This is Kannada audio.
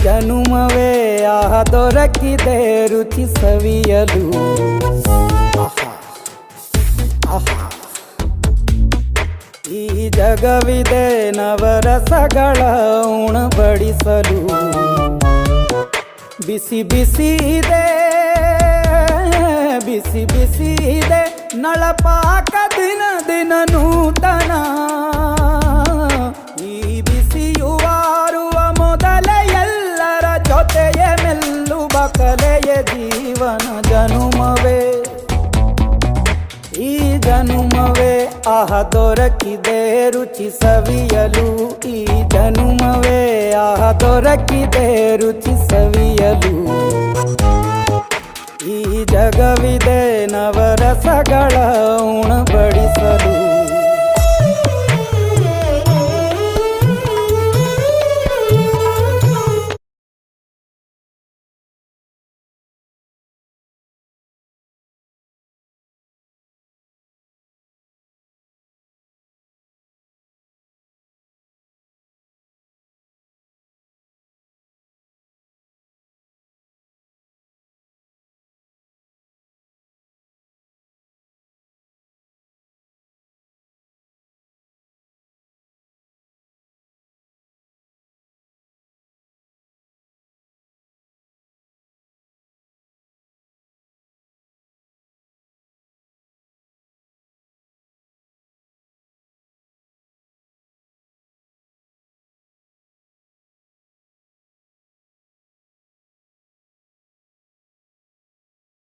ಜನುಮವೇ ಆಹ ದೊರಕಿದೆ ರುಚಿ ಸವಿಯಲು. ಆಹಾ ಆಹಾ ಈ ಜಗವಿದೆ ನವರಸಗಳ ಉಣಬಡಿಸಲು. ಬಿಸಿ ಬಿಸಿ ಇದೆ ಬಿಸಿ ಬಿಸಿ ಇದೆ ನಳಪಾಕ ದಿನ ದಿನ ನೂತನ. ಈ ಬಿಸಿಯುವಾರುವ ಮೊದಲೇ ಎಲ್ಲರ ಜೊತೆಯೇ ಮೆಲ್ಲುವ ಕಲೆಯ ಜೀವನ ಜನುಮವೇ ಈ ಜನುಮವೇ ಆಹ ದೊರಕಿದೆ ರುಚಿ ಸವಿಯಲು. ಈ ಜನುಮವೇ ಆಹ ದೊರಕಿದೆ ರುಚಿ ಸವಿಯಲು. ಈ ಜಗವಿದೆ ನವರಸಗಳ ಉಣಬಡಿಸಲು.